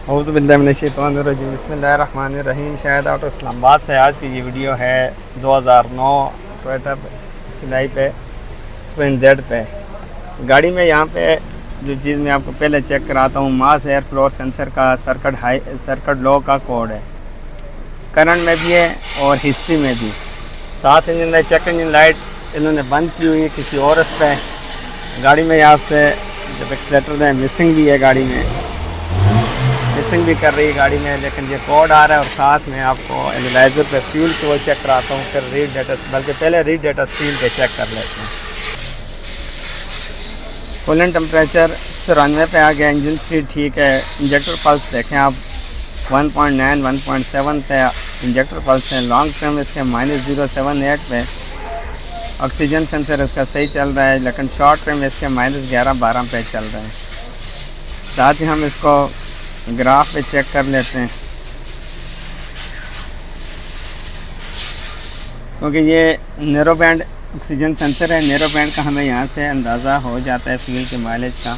बिस्मिल्लाहिर्रहमानिर्रहीम। शायद आउट इस्लामाबाद से आज की ये वीडियो है 2009 टोयोटा सिलाई पे ट्विन जेड पे गाड़ी में। यहाँ पे जो चीज़ मैं आपको पहले चेक कराता हूँ, मास एयर फ्लोर सेंसर का सर्किट लो का कोड है, करंट में भी है और हिस्ट्री में भी। साथ engine light, check engine light इन्होंने बंद की हुई है किसी और उस पे गाड़ी में। यहाँ से जब एक्सीलेटर है मिसिंग भी है, गाड़ी में मिसिंग भी कर रही है गाड़ी में, लेकिन ये कोड आ रहा है। और साथ में आपको एनालाइजर पे फ्यूल को चेक कराता हूँ, फिर रीड डेटा, बल्कि पहले रीड डेटा स्क्रीन पे चेक कर लेते हैं। कूलेंट टेम्परेचर 94 पे आ गया, इंजन स्पीड ठीक है। इंजेक्टर पल्स देखें आप 1.9 1.7 पे इंजेक्टर पल्स है। लॉन्ग टर्म इसके -078 पे। ऑक्सीजन सेंसर इसका सही चल रहा है, लेकिन शॉर्ट टर्म इसके -11 12 पे चल रहा है। साथ ही हम इसको ग्राफ पे चेक कर लेते हैं, क्योंकि ये नैरो बैंड ऑक्सीजन सेंसर है। नैरो बैंड का हमें यहाँ से अंदाज़ा हो जाता है फ्यूल के माइलेज का।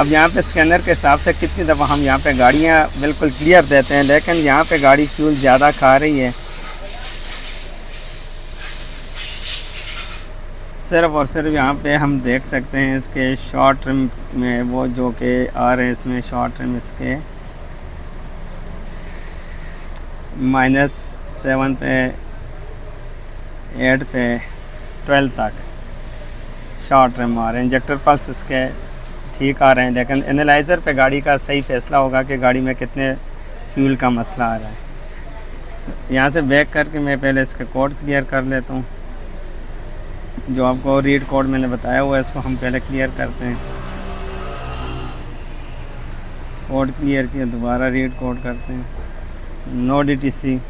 अब यहाँ पे स्कैनर के हिसाब से कितनी दफ़ा हम यहाँ पे गाड़ियाँ बिल्कुल क्लियर देते हैं, लेकिन यहाँ पे गाड़ी फ्यूल ज़्यादा खा रही है। सिर्फ और सिर्फ यहाँ पे हम देख सकते हैं इसके शॉर्ट ट्रिम में वो जो कि आ रहे हैं, इसमें शॉर्ट ट्रिम इसके -7 पे 8 पे 12 तक शॉर्ट ट्रिम आ रहे हैं। इंजेक्टर पल्स इसके ठीक आ रहे हैं, लेकिन एनालाइज़र पे गाड़ी का सही फ़ैसला होगा कि गाड़ी में कितने फ्यूल का मसला आ रहा है। यहाँ से बैक करके मैं पहले इसका कोड क्लियर कर लेता हूँ। जो आपको रीड कोड मैंने बताया हुआ है, इसको हम पहले क्लियर करते हैं। कोड क्लियर किया, दोबारा रीड कोड करते हैं। No DTC।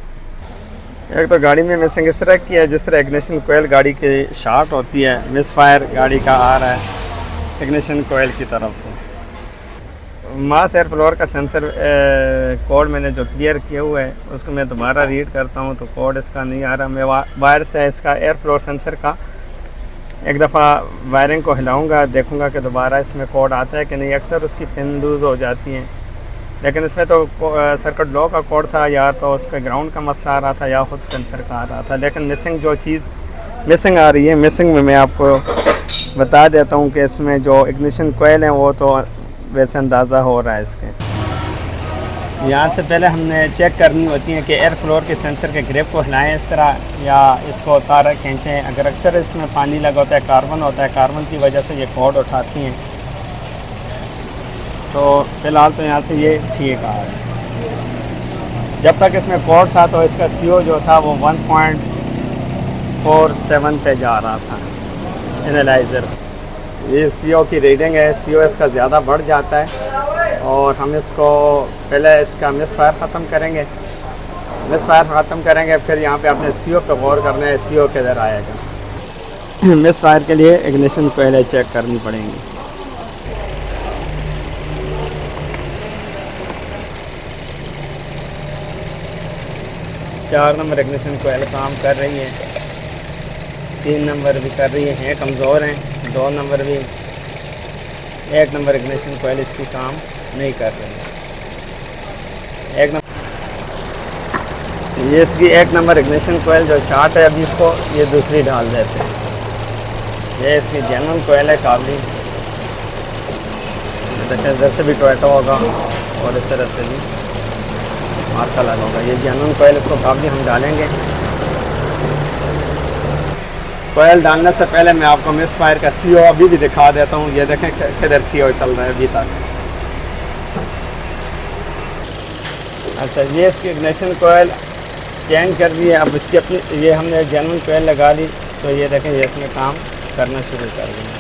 एक तो गाड़ी में मिसिंग इस तरह की है, जिस तरह इग्निशन कोयल गाड़ी की शॉर्ट होती है, मिसफायर गाड़ी का आ रहा है इग्निशन कोयल की तरफ से। मास एयर फ्लोर का सेंसर कोड मैंने जो क्लियर किया हुआ है, उसको मैं दोबारा रीड करता हूँ तो कोड इसका नहीं आ रहा। मैं वायर से इसका एयर फ्लोर सेंसर का एक दफ़ा वायरिंग को हिलाऊंगा, देखूंगा कि दोबारा इसमें कोड आता है कि नहीं। अक्सर उसकी पिन लूज़ हो जाती हैं, लेकिन इसमें तो सर्किट लो का कोड था, या तो उसका ग्राउंड का मसला आ रहा था या ख़ुद सेंसर का आ रहा था। लेकिन मिसिंग जो चीज़ मिसिंग आ रही है, मिसिंग में मैं आपको बता देता हूँ कि इसमें जो इग्निशन कोयल हैं वो तो वैसे अंदाज़ा हो रहा है इसके। यहाँ से पहले हमने चेक करनी होती है कि एयर फ्लोर के सेंसर के ग्रिप को हिलाएं इस तरह, या इसको तार खींचें। अगर अक्सर इसमें पानी लगा होता है, कार्बन होता है, कार्बन की वजह से ये कोड उठाती हैं। तो फ़िलहाल तो यहाँ से ये ठीक आ रहा है। जब तक इसमें कोड था तो इसका CO जो था वो 1.47 पे जा रहा था एनालाइज़र। ये CO की रीडिंग है, CO इसका ज़्यादा बढ़ जाता है। और हम इसको पहले इसका मिसफायर ख़त्म करेंगे, फिर यहाँ पे अपने CO पे गौर करना है, CO किधर आएगा। मिसफायर के लिए इग्निशन पहले चेक करनी पड़ेगी। चार नंबर इग्निशन कोयल काम कर रही है, 3 नंबर भी कर रही है, कमज़ोर हैं। 2 नंबर भी, 1 नंबर इग्निशन कोयल इसकी काम नहीं कर रही है। 1 नंबर ये इसकी 1 नंबर इग्निशन कोयल जो शॉर्ट है, अभी इसको ये दूसरी डाल देते हैं। ये इसकी जेन्युइन कोयल है काबली। देखिए इधर से भी टोयोटा होगा और इस तरह से भी मार्का लगा होगा। ये जेन्युइन कोयल, इसको काबली हम डालेंगे। कोयल डालने से पहले मैं आपको मिसफायर का CO अभी भी दिखा देता हूँ। ये देखें किधर CO चल रहा है अभी तक। अच्छा, ये इसकी इग्निशन कोयल चेंज कर दी है। अब इसकी अपनी ये हमने जेन्युइन कोयल लगा दी, तो ये देखें ये इसमें काम करना शुरू कर दिया।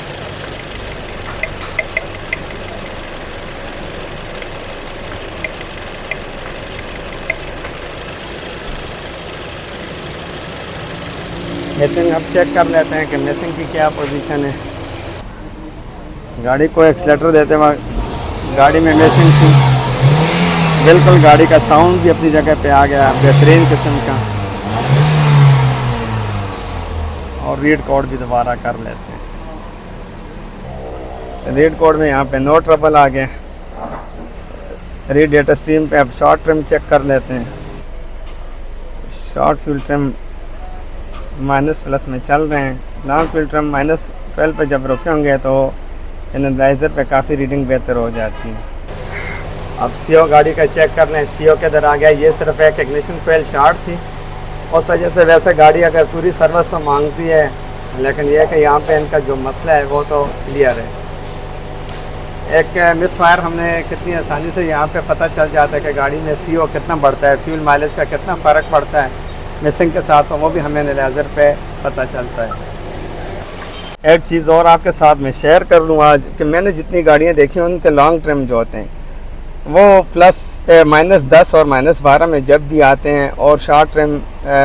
मिसिंग अब चेक कर लेते हैं कि मिसिंग की क्या पोजीशन है। गाड़ी को एक्सीलेटर देते वक्त गाड़ी में मिसिंग थी, बिल्कुल गाड़ी का साउंड भी अपनी जगह पे आ गया, बेहतरीन किस्म का। और रीड कोड भी दोबारा कर लेते हैं। रीड कोड में यहाँ पे नो ट्रबल आ गया। रीड डेटा स्ट्रीम पे अब शॉर्ट ट्रिम चेक कर लेते हैं। Short fuel trim minus plus में चल रहे हैं। लॉन्ग फ्यूल ट्रिम -12 पे जब रुके होंगे तो एनालाइज़र पे काफ़ी रीडिंग बेहतर हो जाती है। अब सीओ गाड़ी का चेक कर लें। सीओ के अंदर आ गया। ये सिर्फ एक इग्निशन कोयल शॉर्ट थी, उस वजह से वैसे गाड़ी अगर पूरी सर्विस तो मांगती है, लेकिन यह है कि यहाँ पे इनका जो मसला है वो तो क्लियर है। एक मिस फायर हमने कितनी आसानी से यहाँ पे पता चल जाता है कि गाड़ी में सीओ कितना बढ़ता है, फ्यूल माइलेज का कितना फ़र्क पड़ता है मिसिंग के साथ, तो वो भी हमें एनालाइज़र पे पता चलता है। एक चीज़ और आपके साथ मैं शेयर कर लूँ आज कि मैंने जितनी गाड़ियाँ देखी हैं उनके लॉन्ग ट्रिम जो होते हैं वो -10 और -12 में जब भी आते हैं, और शॉर्ट ट्रिम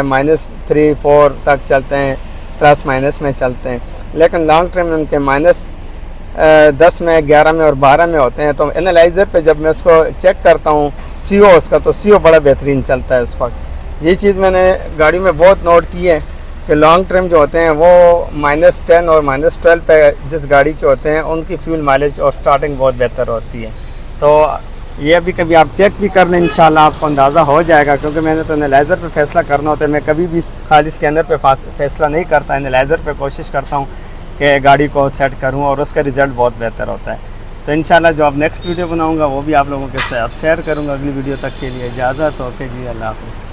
-3, 4 तक चलते हैं, प्लस माइनस में चलते हैं। लेकिन लॉन्ग ट्रिम उनके -10 में, 11 में और 12 में होते हैं। तो एनालाइज़र पे जब मैं उसको चेक करता हूँ सीओ उसका, तो सीओ बड़ा बेहतरीन चलता है उस वक्त। ये चीज़ मैंने गाड़ी में बहुत नोट की है कि लॉन्ग ट्रिम जो होते हैं वो -10 और -12 पे जिस गाड़ी के होते हैं उनकी फ्यूल माइलेज और स्टार्टिंग बहुत बेहतर होती है। तो ये भी कभी आप चेक भी कर लें, इंशाल्लाह आपको अंदाज़ा हो जाएगा। क्योंकि मैंने तो एनालाइज़र पे फ़ैसला करना होता है, मैं कभी भी खाली स्कैनर पे फ़ैसला नहीं करता, एनालाइज़र पे कोशिश करता हूँ कि गाड़ी को सेट करूँ और उसका रिज़ल्ट बहुत बेहतर होता है। तो इंशाल्लाह जो अब नेक्स्ट वीडियो बनाऊँगा वो भी आप लोगों के साथ शेयर करूँगा। अगली वीडियो तक के लिए इजाज़त। ओके जी, अल्लाह हाफ़िज़।